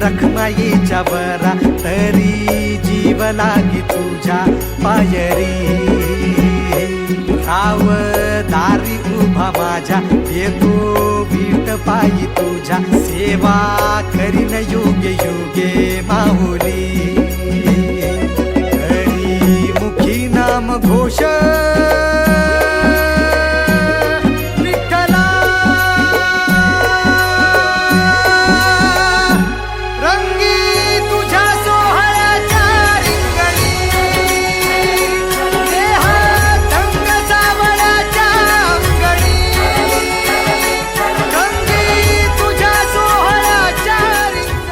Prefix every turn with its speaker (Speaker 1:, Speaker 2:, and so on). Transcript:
Speaker 1: रखमाईच्या बरा, तरी जीव लागी तुझ्या पायरी. राव दारी उभा माझ्या, येतो भीट पायी तुझ्या, सेवा करीन